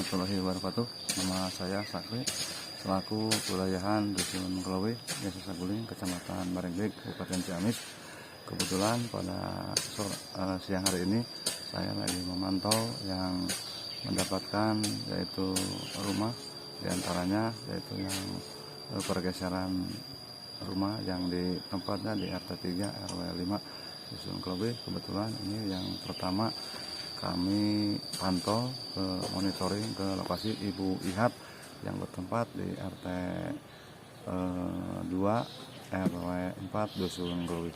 warahmatullahi wabarakatuh. Nama saya Sakri, selaku Kelurahan Dusun Kelowi, Desa Saguling, Kecamatan Barengbek, Kabupaten Ciamis. Kebetulan pada siang hari ini saya lagi memantau yang mendapatkan yaitu rumah, diantaranya yaitu yang pergeseran rumah yang di tempatnya di RT 3 RW 5 Dusun Kelowi. Kebetulan ini yang pertama kami pantau ke monitoring ke lokasi Ibu Ihat yang bertempat di RT 2 RW 4 Dusun Kelowi.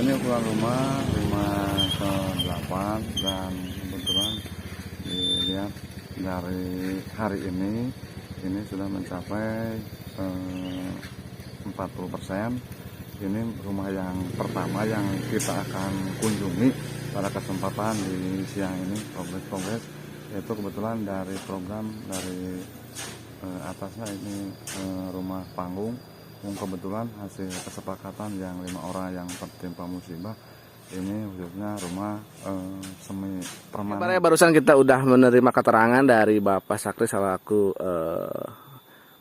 Ini ukuran rumah 5x8 dan kebetulan dilihat dari hari ini sudah mencapai 40%. Ini rumah yang pertama yang kita akan kunjungi pada kesempatan di siang ini, progres, yaitu kebetulan dari program dari atasnya ini rumah panggung. Kebetulan hasil kesepakatan yang 5 orang yang tertimpa musibah ini khususnya rumah semi permanen. Barusan kita udah menerima keterangan dari Bapak Sakri selaku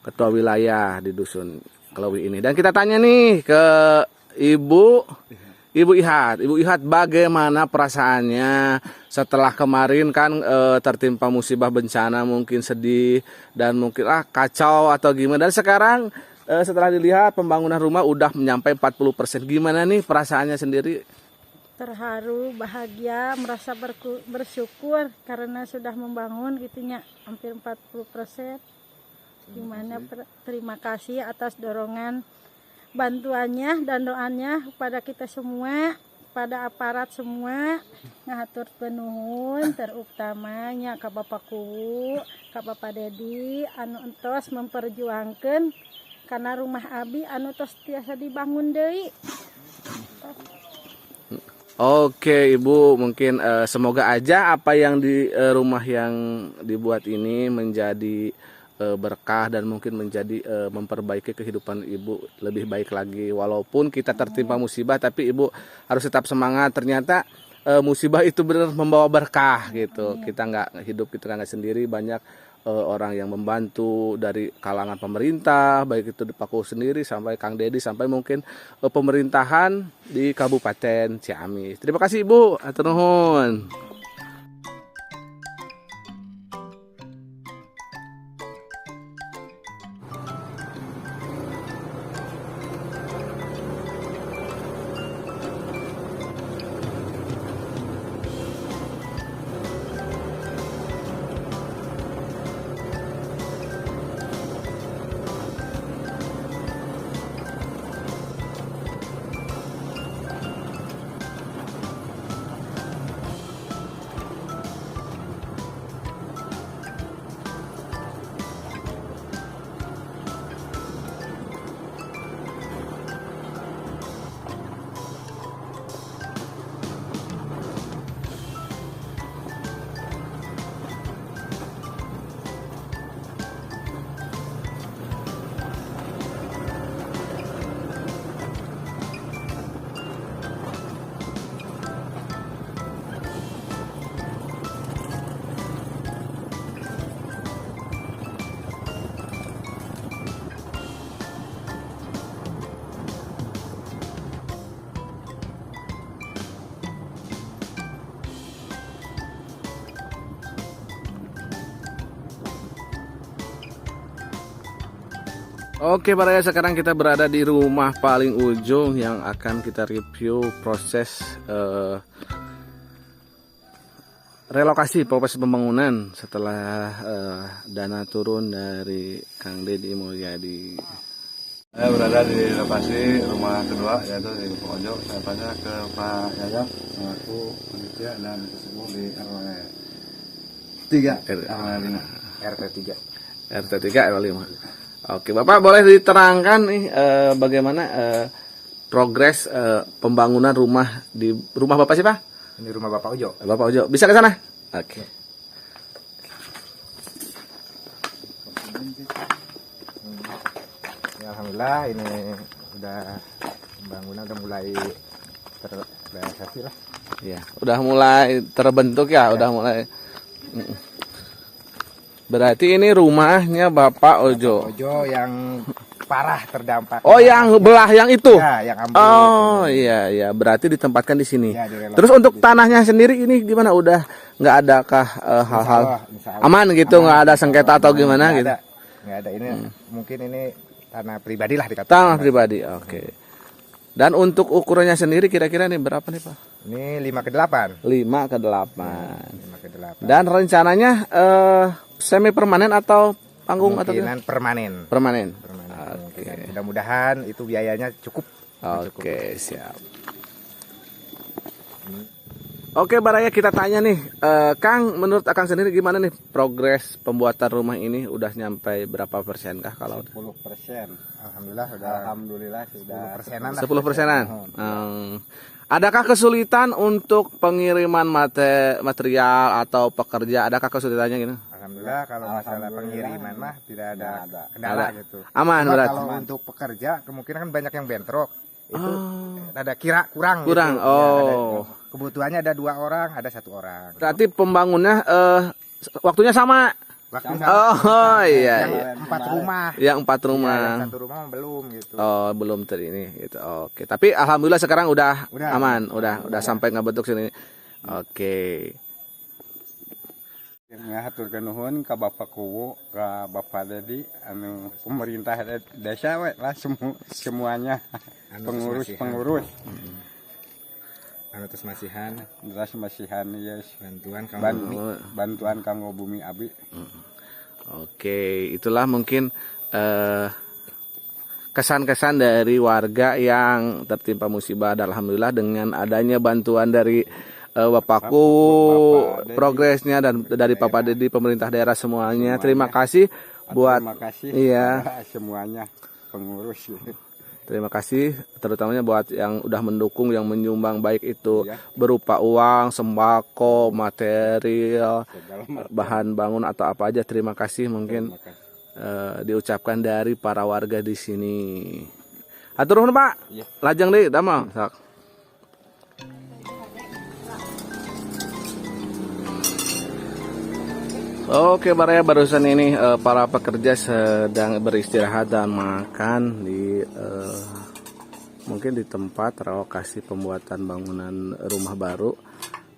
ketua wilayah di Dusun Kelowi ini, dan kita tanya nih ke Ibu Ihat. Ibu Ihat, bagaimana perasaannya setelah kemarin kan tertimpa musibah bencana, mungkin sedih dan mungkin kacau atau gimana, dan sekarang setelah dilihat pembangunan rumah udah menyampai 40%. Gimana nih perasaannya sendiri? Terharu, bahagia, merasa bersyukur karena sudah membangun gitunya hampir 40%. Gimana, terima kasih atas dorongan bantuannya dan doanya kepada kita semua, pada aparat semua, ngatur penuhun terutamanya Kak Bapak Kuwu, Kak Bapak Dedi anu entos memperjuangkan karena rumah abi anu tos tiasa dibangun deui. Oke Ibu, mungkin semoga aja apa yang di rumah yang dibuat ini menjadi berkah dan mungkin menjadi memperbaiki kehidupan Ibu lebih baik lagi. Walaupun kita tertimpa musibah, tapi Ibu harus tetap semangat. Ternyata musibah itu benar membawa berkah gitu. Kita nggak hidup, kita nggak sendiri, banyak orang yang membantu dari kalangan pemerintah, baik itu di Pak Kuwu sendiri sampai Kang Dedi sampai mungkin pemerintahan di Kabupaten Ciamis. Terima kasih Ibu, atur nuhun. Oke Baraya, sekarang kita berada di rumah paling ujung yang akan kita review proses relokasi, proses pembangunan setelah dana turun dari Kang Deddy Mulyadi. Saya berada di lokasi rumah kedua, yaitu di Pojok. Saya tanya ke Pak Yayat selaku panitia dan sesepuh di RW 3, RW 5, RT 3. RT 3 RW 5. Oke, Bapak boleh diterangkan nih bagaimana progres pembangunan rumah di rumah Bapak siapa? Ini rumah Bapak Ojo. Bapak Ojo. Bisa ke sana? Oke. Ya, alhamdulillah ini udah pembangunan udah mulai terrealisasi lah. Ya, udah mulai terbentuk ya, udah mulai. Berarti ini rumahnya Bapak Ojo. Ojo yang parah terdampak. Oh, yang belah yang itu. Ya, yang ambruk. Oh, iya iya, berarti ditempatkan di sini. Ya, direlokasi. Terus untuk tanahnya sendiri ini gimana? Udah nggak adakah hal-hal Insya Allah. aman gitu, nggak ada sengketa atau gimana gitu? Nggak ada. Ini mungkin ini tanah pribadi lah dikatakan. Tanah pribadi, oke. Dan untuk ukurannya sendiri kira-kira nih berapa nih Pak? Ini 5 ke 8. 5 ke 8. 5 ke 8. Dan rencananya semi permanen atau panggung atau gimana? Kemungkinan permanen. Permanen. Oke. Mudah-mudahan itu biayanya cukup. Oke, siap. Oke Baraya, kita tanya nih, Kang, menurut Akang sendiri gimana nih progres pembuatan rumah ini? Udah nyampe berapa persen kah kalau? 10%. Alhamdulillah sudah 10%-an. 10%-an. Adakah kesulitan untuk pengiriman material atau pekerja? Adakah kesulitannya gitu? Alhamdulillah kalau masalah pengiriman mah tidak ada kendala gitu. Aman Cuma berarti. kalau untuk pekerja kemungkinan kan banyak yang bentrok. Itu ada kurang Kurang, gitu. Ya, oh. Kebutuhannya ada 2 orang, ada 1 orang. Berarti pembangunnya waktunya sama. Waktu Oh iya. yang Iya. 4 rumah. Yang 4 rumah. Ya, yang 1 rumah belum gitu. Oh, belum ini gitu. Oke, tapi alhamdulillah sekarang udah Udah. aman, udah sampai ngebentuk sini. Oke. ngaturkeun nuhun ka Bapak Kuwu, ka Bapak Dedi, anu pemerintah desa we lah semuanya pengurus Anu terus masihan yes. bantuan kanggo bumi abi. Oke, itulah mungkin kesan-kesan dari warga yang tertimpa musibah. Dan alhamdulillah dengan adanya bantuan dari Bapakku, progresnya dan dari Papa Dedi, pemerintah daerah semuanya. Terima kasih buat Terima kasih semuanya pengurus. Terima kasih terutamanya buat yang udah mendukung, yang menyumbang baik itu berupa uang, sembako, material, bahan bangun atau apa aja. Terima kasih mungkin diucapkan dari para warga di sini. Atur nuhun Pak. Lajeng deui damel. Oke Baraya, barusan ini para pekerja sedang beristirahat dan makan di mungkin di tempat relokasi pembuatan bangunan rumah baru.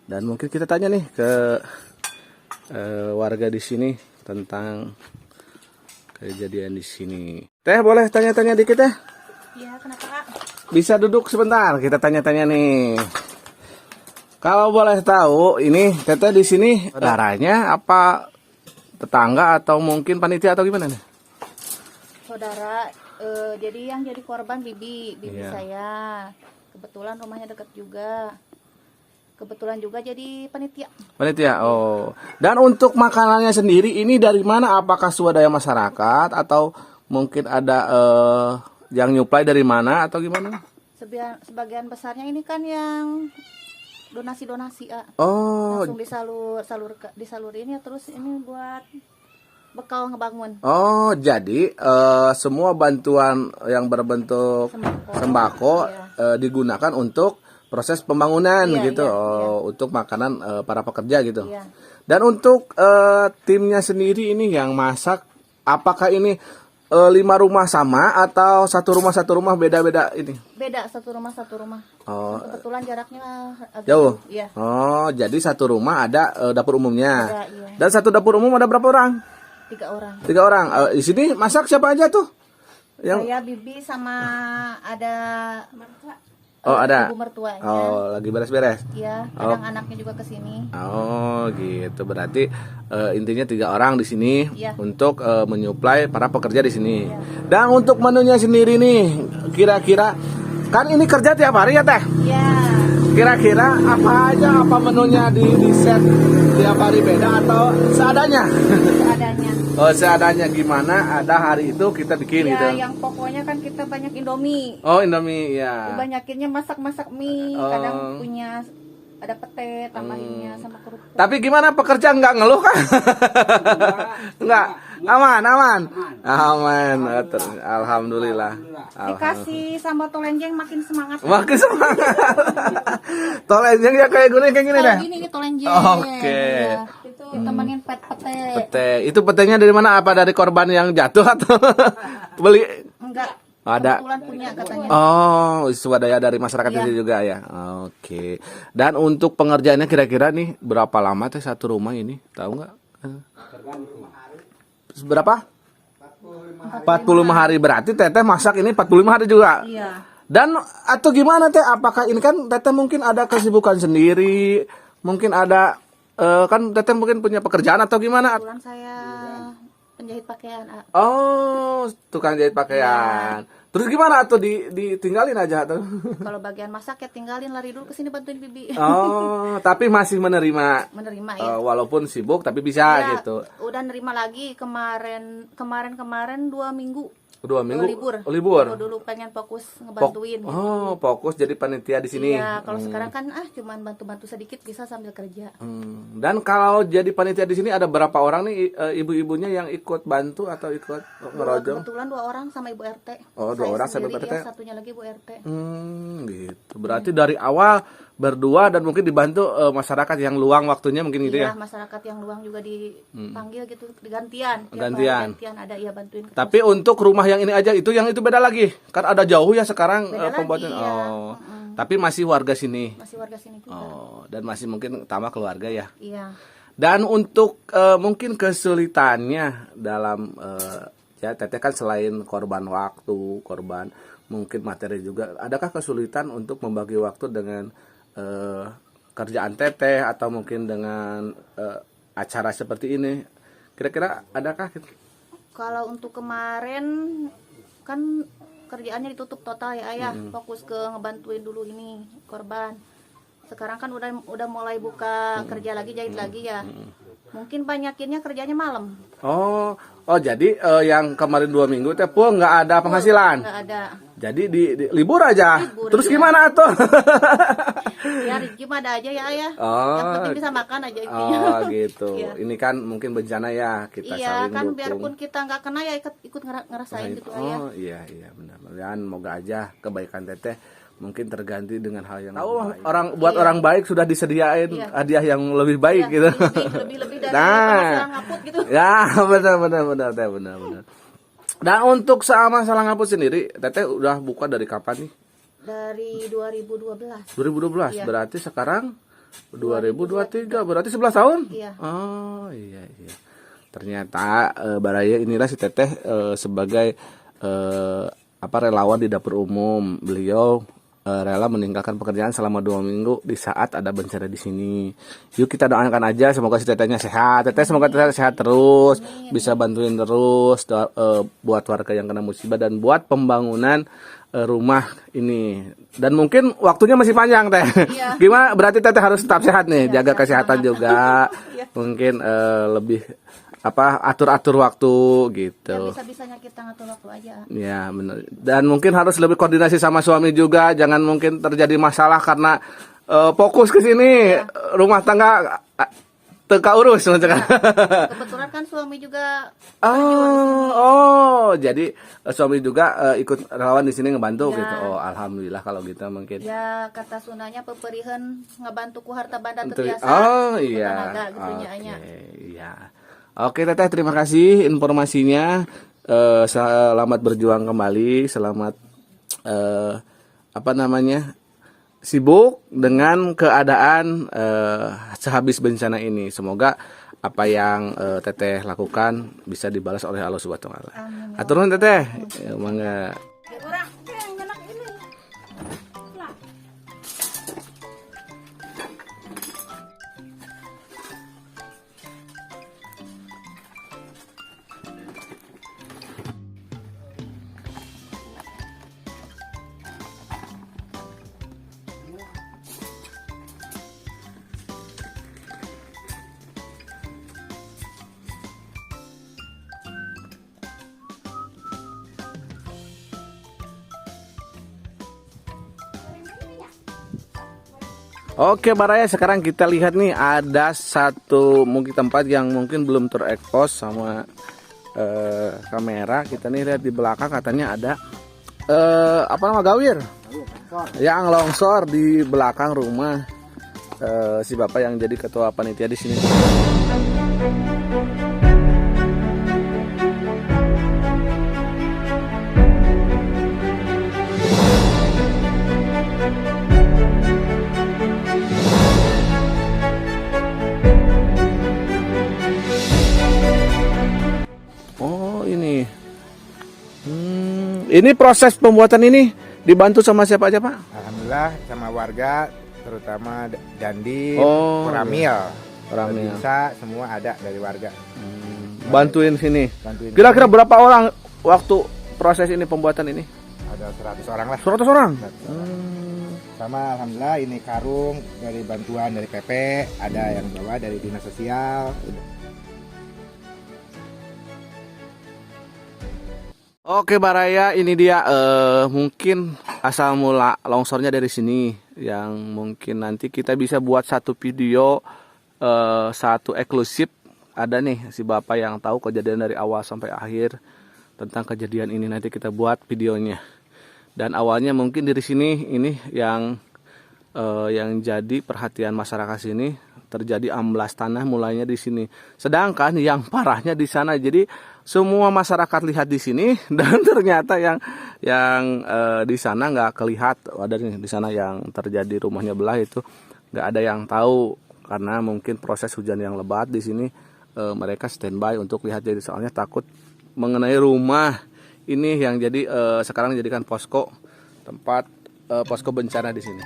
Dan mungkin kita tanya nih ke warga di sini tentang kejadian di sini. Teh boleh tanya-tanya dikit ya? Iya, kenapa Kak? Bisa duduk sebentar, kita tanya-tanya nih. Kalau boleh tahu, ini Teteh di sini saudaranya apa tetangga atau mungkin panitia atau gimana nih? Saudara, jadi yang jadi korban bibi Iya. saya. Kebetulan rumahnya dekat juga. Kebetulan juga jadi panitia. Panitia, oh. Dan untuk makanannya sendiri ini dari mana? Apakah swadaya masyarakat atau mungkin ada yang nyuplai dari mana atau gimana? Sebagian besarnya ini kan yang donasi-donasi, Oh, langsung disalurin ya, terus ini buat bekal ngebangun. oh jadi semua bantuan yang berbentuk sembako digunakan untuk proses pembangunan Iya, gitu, iya. untuk makanan para pekerja gitu. Iya. Dan untuk timnya sendiri ini yang masak, apakah ini 5 rumah sama atau satu rumah beda-beda ini? Beda, satu rumah. Oh, Kebetulan jaraknya agak jauh. Iya. Oh, jadi satu rumah ada dapur umumnya. Ada, iya. Dan satu dapur umum ada berapa orang? 3 orang. 3 orang. Di sini masak siapa aja tuh? Saya bibi sama ada Oh, ada. ibu mertuanya. Oh, lagi beres-beres. Iya, kadang anaknya juga ke sini. Oh, gitu. Berarti intinya 3 orang di sini Iya. untuk menyuplai para pekerja di sini. Dan untuk menunya sendiri nih, kira-kira kan ini kerja tiap hari ya, Teh? Iya. Kira-kira apa aja, apa menunya di set tiap hari beda atau seadanya? Seadanya. Oh, seadanya gimana? Ada hari itu kita bikin Iya, gitu. yang pokoknya kan kita banyak Indomie. Oh, Indomie ya. Banyakinnya masak-masak mie, Oh. kadang punya ada pete tambahinnya sama kerupuk. Tapi gimana pekerja nggak ngeluh kan? Nggak, aman. Alhamdulillah. Dikasih sambal tolenjeng makin semangat. Makin semangat. Tolenjeng ya kayak gini deh. Kalau gini nih tolenjeng. Oke. Iya. Ditemenin pete. Pete. Itu petenya dari mana? Apa dari korban yang jatuh atau beli? Enggak. Ada. Kebetulan punya katanya. Oh, swadaya dari masyarakat Iya. itu juga ya. Oke. Dan untuk pengerjaannya kira-kira nih berapa lama teh satu rumah ini? Tahu nggak? Berapa? 45 hari. Berarti Teteh masak ini 45 hari juga. Iya. Dan atau gimana Teh? Apakah ini kan Teteh mungkin ada kesibukan sendiri? Mungkin ada kan Teteh mungkin punya pekerjaan atau gimana? Kebetulan saya penjahit pakaian. Oh, tukang jahit pakaian. Terus gimana tuh ditinggalin aja tuh? Kalau bagian masak ya tinggalin, lari dulu ke sini bantuin bibi. Oh, tapi masih menerima Menerima ya. walaupun sibuk tapi bisa Ya, gitu. Udah nerima lagi kemarin 2 minggu. 2 minggu libur. libur. Dulu pengen fokus ngebantuin. gitu. Oh, fokus jadi panitia di sini. Iya, kalau sekarang kan cuman bantu-bantu sedikit bisa sambil kerja. Dan kalau jadi panitia di sini ada berapa orang nih ibu-ibunya yang ikut bantu atau ikut ngerojong? Kebetulan 2 orang sama ibu RT. Oh, 2 Saya orang sama sendiri, ibu RT. ya, satunya lagi ibu RT. Gitu. Berarti dari awal berdua dan mungkin dibantu masyarakat yang luang waktunya mungkin gitu Iya, ya. masyarakat yang luang juga dipanggil gitu, gantian. Tiap Gantian. hari gantian ada bantuin. Tapi untuk rumah yang ini aja itu yang itu beda lagi. Kan ada jauh ya sekarang Beda lagi, pembuatan. iya. Oh. Tapi masih warga sini. Masih warga sini juga. Oh, dan masih mungkin tambah keluarga ya. Iya. Dan untuk mungkin kesulitannya dalam ya Teteh kan selain korban waktu, korban mungkin materi juga, adakah kesulitan untuk membagi waktu dengan kerjaan Teteh atau mungkin dengan acara seperti ini? Kira-kira adakah gitu? Kalau untuk kemarin kan kerjaannya ditutup total ya ayah, fokus ke ngebantuin dulu ini korban. Sekarang kan udah mulai buka kerja lagi, jahit lagi ya. Mungkin banyakinnya kerjanya malam. Oh, jadi yang kemarin 2 minggu teh pun nggak ada penghasilan. Nggak ada. Jadi di libur aja. Libur, Terus iya. gimana tuh? Ya rezeki mah ada aja ya ayah. Oh. Yang penting bisa makan aja intinya. Oh gitu. Iya. Ini kan mungkin bencana ya, kita Iya saling kan dukung. biarpun kita nggak kena ya ikut ngerasain gitu ayah. Oh iya benar. Dan moga aja kebaikan Teteh mungkin terganti dengan hal yang lebih baik. Orang baik sudah disediain Iya. hadiah yang lebih baik gitu. Lebih dari penghasilan ngaput gitu. Ya benar Teh, benar. Dan untuk sama Salangaput sendiri, Teteh udah buka dari kapan nih? Dari 2012. 2012. Iya. Berarti sekarang 2023, berarti 11 tahun? Iya. Oh, iya. Ternyata Baraya inilah si Teteh sebagai relawan di dapur umum. Beliau rela meninggalkan pekerjaan selama 2 minggu di saat ada bencana di sini. Yuk kita doakan aja semoga si Tetehnya sehat. Teteh semoga Teteh sehat terus, bisa bantuin terus buat warga yang kena musibah dan buat pembangunan rumah ini. Dan mungkin waktunya masih panjang Teh. Iya. Gimana? Berarti Teteh harus tetap sehat nih, jaga sehat kesehatan banget. juga. Iya. Mungkin lebih atur-atur waktu gitu. Ya bisa-bisanya kita ngatur waktu aja. Ya benar. Dan mungkin harus lebih koordinasi sama suami juga. Jangan mungkin terjadi masalah karena fokus ke sini rumah tangga teka urus. Kebetulan kan suami juga Jadi suami juga ikut relawan di sini ngebantu Ya. gitu. Oh alhamdulillah kalau gitu mungkin. ya kata Sundanya peperihan ngebantu ku harta banda terbiasa. Oh iya. Tenaga gitu nya. Iya. Oke Teteh, terima kasih informasinya. Selamat berjuang kembali. Selamat sibuk dengan keadaan sehabis bencana ini. Semoga apa yang Teteh lakukan bisa dibalas oleh Allah Subhanahu wa taala. Atur nuhun Teteh. Ya, mangga. Oke Baraya, sekarang kita lihat nih ada satu mungkin tempat yang mungkin belum terekspos sama kamera. Kita nih lihat di belakang katanya ada apa nama gawir? Yang longsor di belakang rumah si bapak yang jadi ketua panitia di sini. Ini proses pembuatan ini dibantu sama siapa aja Pak? Alhamdulillah sama warga, terutama Dandi, Oh, Ramil, Ramil. bisa semua ada dari warga. Bantuin sini. Bantuin. Kira-kira berapa orang waktu proses ini pembuatan ini? Ada 100 orang lah. 100 orang. Sama alhamdulillah ini karung dari bantuan dari PP, ada yang bawa dari dinas sosial. Oke Baraya, ini dia mungkin asal mula longsornya dari sini, yang mungkin nanti kita bisa buat satu video satu eksklusif. Ada nih si bapak yang tahu kejadian dari awal sampai akhir tentang kejadian ini, nanti kita buat videonya. Dan awalnya mungkin dari sini ini yang jadi perhatian masyarakat sini, terjadi amblas tanah mulainya di sini. Sedangkan yang parahnya di sana. Jadi semua masyarakat lihat di sini dan ternyata yang di sana nggak kelihat. Ada di sana yang terjadi rumahnya belah itu nggak ada yang tahu, karena mungkin proses hujan yang lebat di sini mereka standby untuk lihat, jadi soalnya takut mengenai rumah ini yang jadi sekarang dijadikan posko, tempat posko bencana di sini.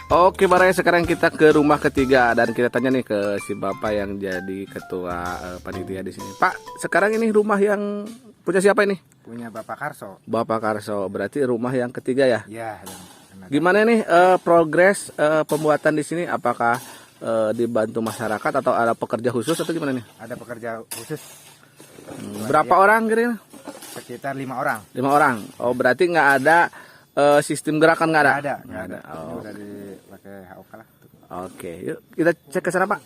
Oke Baraya, sekarang kita ke rumah ketiga dan kita tanya nih ke si bapak yang jadi ketua panitia di sini. Pak, sekarang ini rumah yang punya siapa ini? Punya Bapak Karso. Bapak Karso, berarti rumah yang ketiga ya? Ya. Gimana nih progres pembuatan di sini? Apakah dibantu masyarakat atau ada pekerja khusus atau gimana nih? Ada pekerja khusus. Berapa orang kira-kira? Sekitar 5 orang. 5 orang. Oh, berarti nggak ada sistem gerakan, nggak ada? Nggak ada. Oh. Udah dipakai HOK lah. Oke, yuk kita cek ke sana Pak.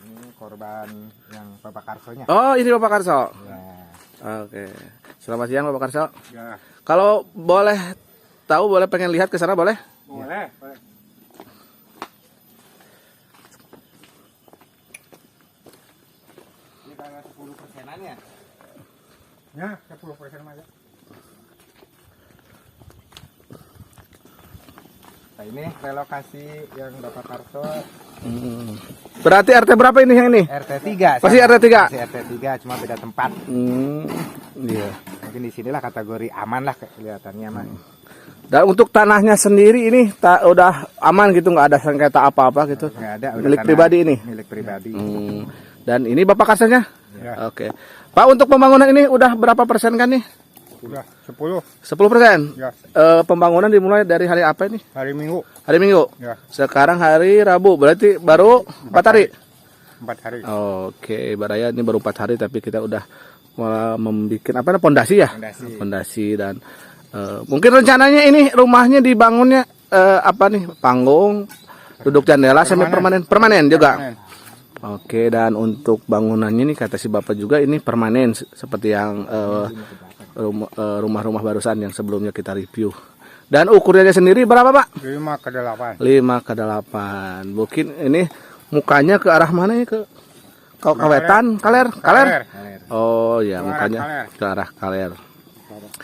Ini korban yang Bapak Karsonya. Oh, ini Bapak Karso. Ya. Oke. Selamat siang Bapak Karso. Ya. Kalau boleh tahu, boleh pengen lihat ke sana boleh? Boleh. Ini kayak 10%-an ya? Ya, 10% aja. Nah, ini relokasi yang Bapak Karso. Berarti RT berapa ini yang ini? RT 3. Pasti RT 3. Masih RT 3, cuma beda tempat. Iya. Mungkin di sinilah kategori aman lah kelihatannya mah. Dan untuk tanahnya sendiri ini udah aman gitu, nggak ada sengketa apa-apa gitu? Nggak ada. Udah Milik tanah pribadi ini? Milik pribadi. Dan ini Bapak Karsonya? Ya. Oke. Pak, untuk pembangunan ini udah berapa persen kan nih? Udah 10 10%. ya. Pembangunan dimulai dari hari apa ini? Hari Minggu Hari Minggu. ya, Sekarang hari Rabu, berarti baru 4 hari. 4 hari. Oke, Baraya ini baru 4 hari tapi kita udah membuat apa pondasi ya? Pondasi dan mungkin rencananya ini rumahnya dibangunnya apa nih? Panggung, duduk jendela sampai permanen juga. Permanen. Oke, dan untuk bangunannya nih kata si Bapak juga ini permanen seperti yang rumah-rumah barusan yang sebelumnya kita review. Dan ukurannya sendiri berapa, Pak? 5 ke 8. 5 ke 8. Mungkin ini mukanya ke arah mana ya? Ke kawetan, kaler. Oh ya, Ke arah mukanya kaler. ke arah kaler.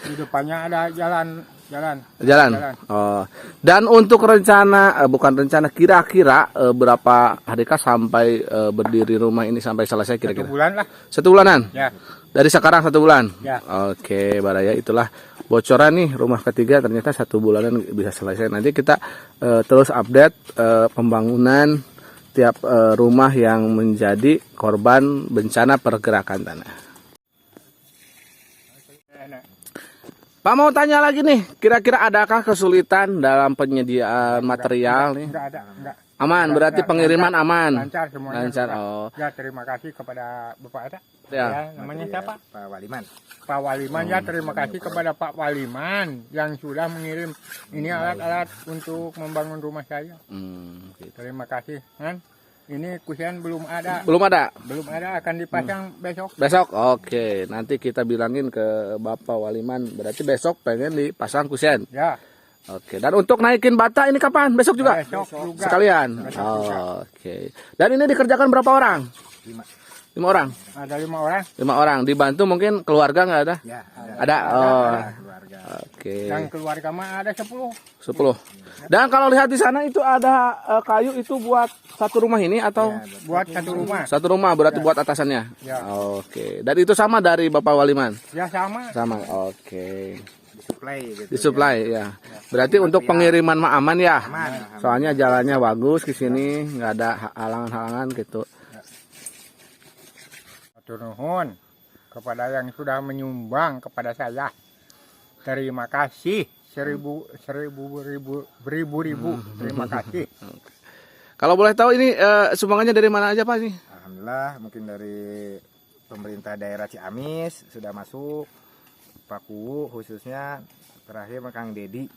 Di depannya ada jalan. Jalan. Oh. Dan untuk rencana bukan rencana kira-kira berapa hari kah sampai berdiri rumah ini sampai selesai 1 kira-kira? bulan lah. 1 bulanan? Ya. Dari sekarang 1 bulan? Ya. Oke, Baraya itulah bocoran nih rumah ketiga ternyata 1 bulanan bisa selesai. Nanti kita terus update pembangunan tiap rumah yang menjadi korban bencana pergerakan tanah. Pak mau tanya lagi nih, kira-kira adakah kesulitan dalam penyediaan material nih? Enggak ada, enggak. Aman, berarti pengiriman aman. Lancar semuanya. Lancar, Pak. oh. Ya, terima kasih kepada Bapak ada. Ya. Namanya siapa? Pak Waliman. Pak Waliman. Ya, terima kasih kepada Pak Waliman yang sudah mengirim ini alat-alat untuk membangun rumah saya. Gitu. Terima kasih, kan? Ini kusen belum ada. Belum ada? Belum ada, akan dipasang besok. Besok? Oke, nanti kita bilangin ke Bapak Waliman. Berarti besok pengen dipasang kusen. Ya, Oke, dan untuk naikin bata ini kapan? Besok juga? besok juga. Sekalian? Besok juga. Oke. Dan ini dikerjakan berapa orang? 5 orang? Ada 5 orang. 5 orang. Dibantu mungkin keluarga nggak ada? Ya, Ada? Oh. keluarga. Oke. Yang keluarga mah ada 10. 10. Dan kalau lihat di sana itu ada kayu itu buat satu rumah ini atau Buat 1 rumah. satu rumah berarti buat atasannya? Ya. Oke. Dan itu sama dari Bapak Waliman? Ya sama. Sama. Oke. Disuplai gitu. Disuplai ya. Berarti untuk pengiriman mah aman ya? Aman. Soalnya jalannya bagus ke sini, nggak ada halangan-halangan gitu. Matur nuhun kepada yang sudah menyumbang kepada saya. Terima kasih seribu. Terima kasih. Kalau boleh tahu ini sumbangannya dari mana aja Pak nih? Alhamdulillah mungkin dari pemerintah daerah Ciamis sudah masuk, Pak Kuwu khususnya, terakhir Kang Dedi.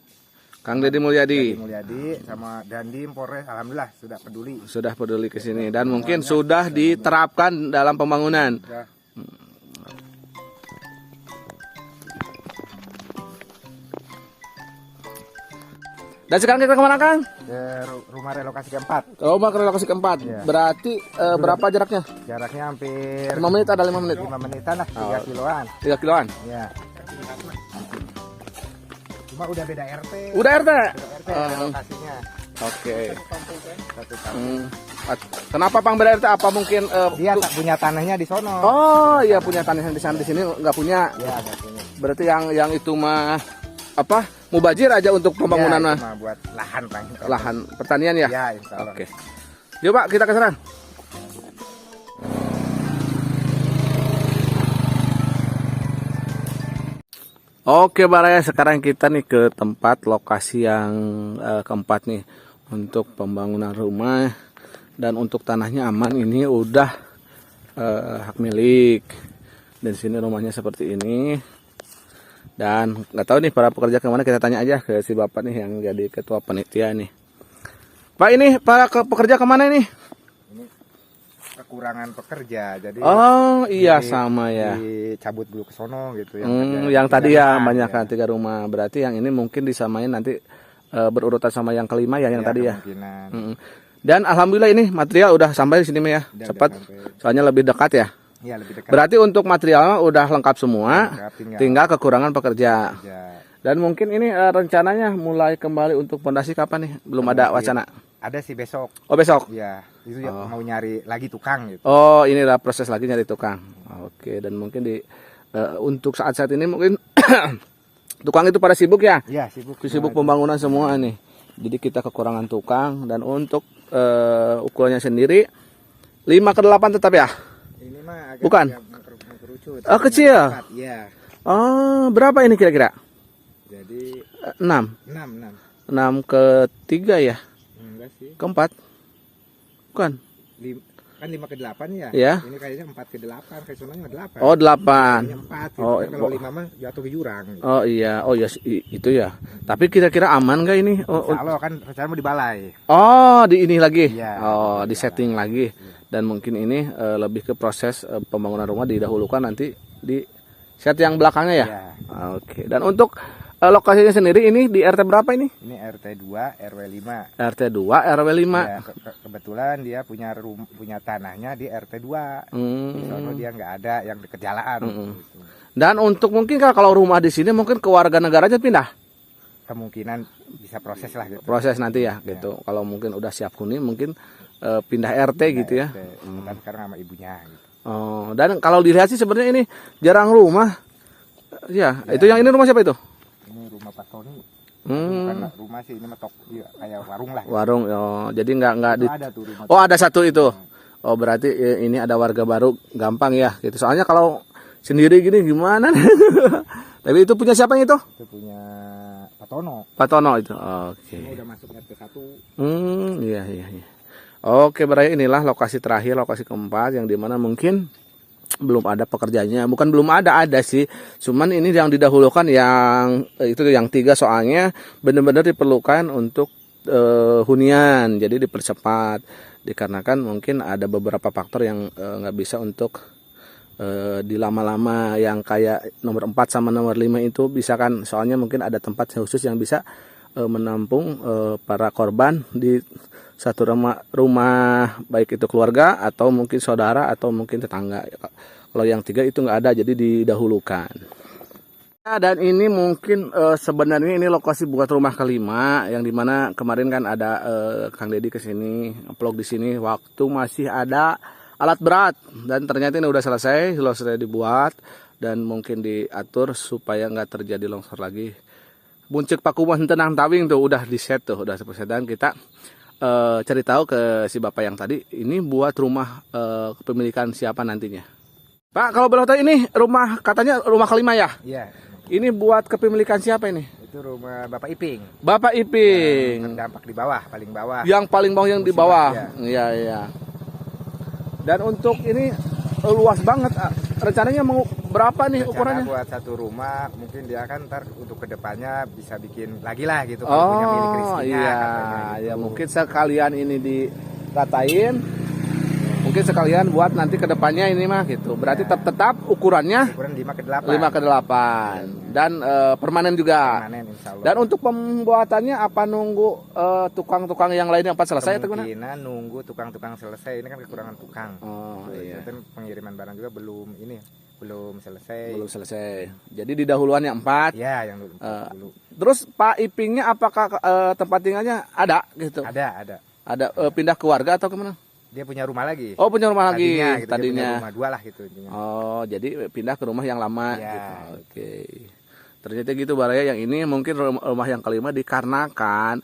Kang Deddy Mulyadi Mulyadi sama Dandim Polres, alhamdulillah sudah peduli. sudah peduli ke sini dan mungkin sudah diterapkan dalam pembangunan. Ya. Dan sekarang kita kemana Kang? Ke rumah relokasi keempat. Rumah ke relokasi keempat. Iya. Berarti berapa jaraknya? Jaraknya hampir 5 menit ada 5 menit? 5 menitan lah, 3 kiloan. 3 kiloan? Ya. Cuma udah beda RT. Udah RT? RT relokasinya. Oke. Satu tahun. Kenapa Pang beda RT? Apa mungkin Dia tak punya tanahnya di sono. oh iya punya tanah di sana, di sini nggak punya. Ya, nggak punya. Berarti yang itu mah apa? Mubazir aja untuk pembangunan Ya, mah. cuma buat lahan Bang. Lahan pertanian ya? Ya, insya Allah. Oke. Yuk Pak, kita ke sana. Oke Baraya, sekarang kita nih ke tempat lokasi yang keempat nih untuk pembangunan rumah dan untuk tanahnya aman, ini udah hak milik. Dan sini rumahnya seperti ini. Dan nggak tahu nih para pekerja kemana, kita tanya aja ke si bapak nih yang jadi ketua panitia nih. Pak, ini para pekerja kemana nih? Kekurangan pekerja, jadi Oh iya di- sama ya. dicabut dulu ke sono gitu. Yang tadi ya tiga banyak rumah, kan 3 rumah. Berarti yang ini mungkin disamain nanti berurutan sama yang kelima ya yang tadi ya. kemungkinan. Mm. Dan alhamdulillah ini material udah sampai di sini Mah ya. Udah Cepat. sampai. Soalnya lebih dekat ya. Iya, lebih dekat. Berarti untuk material udah lengkap semua. Lengkap, Tinggal kekurangan pekerja. Ya. Dan mungkin ini rencananya mulai kembali untuk pondasi kapan nih? Belum ada wacana. Ada sih besok. Oh besok. Ya, itu mau nyari lagi tukang gitu. Oh ini lah proses lagi nyari tukang. Oke, dan mungkin untuk saat-saat ini mungkin tukang itu pada sibuk ya? Iya, sibuk. Sibuk pembangunan semua nih. Jadi kita kekurangan tukang dan untuk ukurannya sendiri 5 ke 8 tetap ya? Ini mah agak Bukan. mengkerucut. Oh, kecil. Iya. Oh, berapa ini kira-kira? Jadi 6. 6. 6 ke 3 ya? Enggak sih. Ke 4? Bukan. Kan 5 ke 8 ya? Ya. Ini kayaknya 4 ke 8, kayak sononya 8. Oh, 8. Kayaknya 4 gitu. Oh, Kan kalau 5 mah jatuh ke jurang. Gitu. Oh iya, oh ya itu ya. Tapi kira-kira aman nggak ini? Kalau kan rencana mau di balai. Oh, di ini lagi. Iya, Oh, di di setting lagi. Dan mungkin ini lebih ke proses pembangunan rumah didahulukan nanti di set yang belakangnya ya. Iya. Oke. Dan untuk lokasinya sendiri ini di RT berapa ini? Ini RT 2 RW 5. RT 2 RW 5. Ya, kebetulan dia punya tanahnya di RT 2. Di sono dia nggak ada yang deket jalan. Gitu. Dan untuk mungkin kalau rumah di sini mungkin ke warga negaranya pindah. Kemungkinan bisa proses lah gitu. Proses nanti ya gitu. Kalau mungkin udah siap huni mungkin pindah RT gitu ya. Kan sekarang sama ibunya gitu. Oh, dan kalau dilihat sih sebenarnya ini jarang rumah. Ya, itu yang ini rumah siapa itu? Ini rumah Pak Tony. Hmm. Bukan rumah sih, ini mah kayak warung lah. Gitu. Warung. Oh, jadi nggak di. Ada tuh rumah. Oh, ada satu itu. Oh, berarti ini ada warga baru gampang ya gitu. Soalnya kalau sendiri gini gimana? Tapi itu punya siapa yang itu? Itu punya Pak Tono. Pak Tono itu. Oke. Ini udah masuk RT 1. Iya. Oke, berarti inilah lokasi terakhir, lokasi keempat yang dimana mungkin belum ada pekerjaannya. Bukan belum ada sih. Cuman ini yang didahulukan yang itu yang 3 soalnya benar-benar diperlukan untuk hunian. Jadi dipercepat dikarenakan mungkin ada beberapa faktor yang nggak bisa untuk dilama-lama, yang kayak nomor 4 sama nomor 5 itu bisa kan, soalnya mungkin ada tempat khusus yang bisa menampung para korban di satu rumah baik itu keluarga atau mungkin saudara atau mungkin tetangga. Kalau yang 3 itu nggak ada, jadi didahulukan. Nah, dan ini mungkin sebenarnya ini lokasi buat rumah kelima, yang dimana kemarin kan ada Kang Deddy kesini vlog di sini waktu masih ada alat berat, dan ternyata ini udah selesai dibuat dan mungkin diatur supaya nggak terjadi longsor lagi. Buncek pakuman tenang tawing tuh udah di set tuh, udah selesai. Dan kita cari tahu ke si bapak yang tadi ini buat rumah kepemilikan siapa nantinya. Pak, kalau boleh tahu ini rumah katanya rumah kelima ya? Iya. Ini buat kepemilikan siapa ini? Itu rumah Bapak Iping. Bapak Iping. Yang terdampak di bawah, paling bawah. Yang paling bawah yang di bawah. Iya. Iya. Dan untuk ini luas banget. Rencananya mau berapa nih ukurannya? Buat satu rumah, mungkin dia kan ntar untuk kedepannya bisa bikin lagi lah gitu. Punya milik Rizkinya, iya, gitu. ya mungkin sekalian ini diratain, mungkin sekalian buat nanti kedepannya ini mah gitu. Berarti tetap ukurannya Ukuran 5 ke 8. 5 ke 8 dan permanen juga. Permanen, insya Allah. Dan untuk pembuatannya apa nunggu tukang-tukang yang lainnya apa selesai atau gimana? Kemungkinan nunggu tukang-tukang selesai. Ini kan kekurangan tukang. Oh iya. Dan pengiriman barang juga belum selesai. Belum selesai. Jadi di dahuluan yang 4. Ya, yang dulu. Terus Pak Ipingnya apakah tempat tinggalnya ada gitu? Ada. Ada pindah ke warga atau kemana? Dia punya rumah lagi. Oh, punya rumah lagi Tadinya. Gitu, dia tadinya. punya rumah 2 lah gitu. Intinya. Oh, jadi pindah ke rumah yang lama Ya. gitu. Oke. Ternyata gitu Baraya, yang ini mungkin rumah yang kelima dikarenakan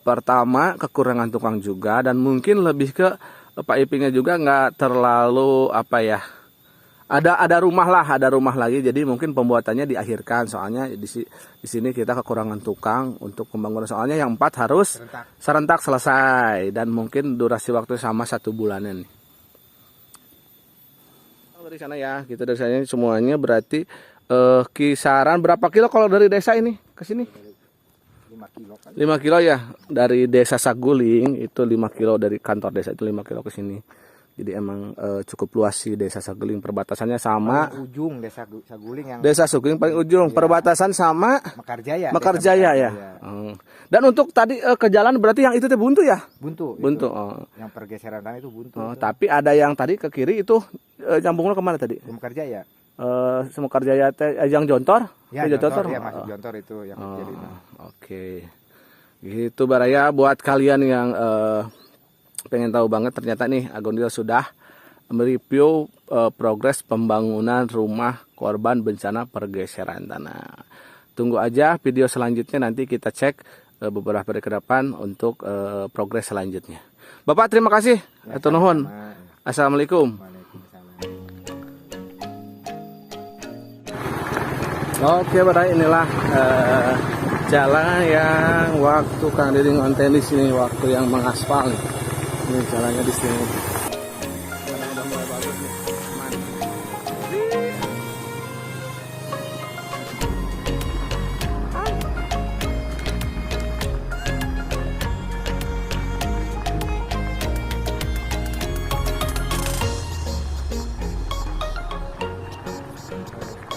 pertama kekurangan tukang juga, dan mungkin lebih ke Pak Ipingnya juga nggak terlalu apa ya. Ada rumah lagi, jadi mungkin pembuatannya diakhirkan soalnya di sini kita kekurangan tukang untuk pembangunan, soalnya yang 4 harus serentak selesai dan mungkin durasi waktu sama 1 bulanan nih. Dari sana ya, kita dari sana semuanya berarti kisaran berapa kilo kalau dari desa ini ke sini? 5 kilo kan. 5 kilo ya, dari desa Saguling itu 5 kilo, dari kantor desa itu 5 kilo ke sini. Jadi emang cukup luas sih desa Saguling, perbatasannya sama Paling ujung desa Saguling yang desa Saguling paling ujung, perbatasan sama Mekarjaya. Mekarjaya ya. Dan untuk tadi ke jalan berarti yang itu teh buntu ya? Buntu. Buntu. Itu. Yang pergeseran tanah itu buntu. Tapi ada yang tadi ke kiri itu nyambungnya kemana tadi? Mekarjaya. Mekarjaya teh yang Jontor? Ya, Jontor ya, masuk Jontor itu yang jadi. Oke. Gitu Baraya, buat kalian yang pengen tahu banget, ternyata nih Agondil sudah mereview progres pembangunan rumah korban bencana pergeseran tanah. Tunggu aja video selanjutnya, nanti kita cek beberapa hari ke depan untuk progres selanjutnya. Bapak terima kasih. Atur nuhun. Assalamualaikum. Waalaikumsalam. Oke, berarti inilah jalan yang waktu Kang Didi ngonten di sini, waktu yang mengaspal nih. Ini jalannya di sini. Udah mulai bagus nih.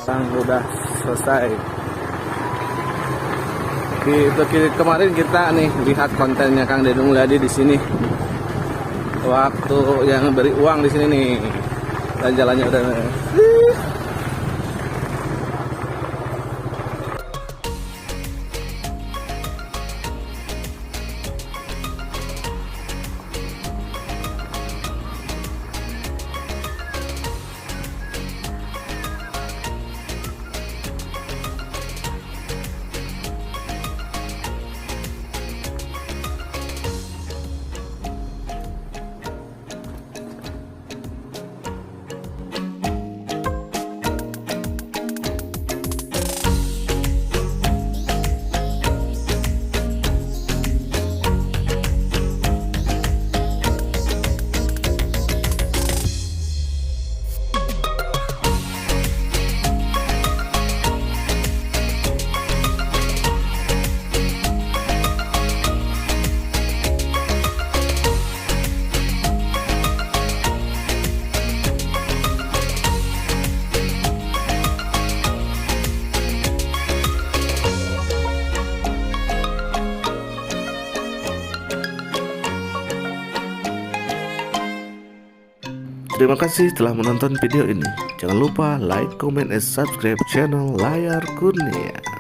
Sekarang udah selesai. Kemarin kita nih lihat kontennya Kang Didi Mulyadi di sini. Waktu yang beri uang di sini nih. Dan jalannya udah Terima kasih telah menonton video ini. Jangan lupa like, comment, and subscribe channel Layar Kurnia.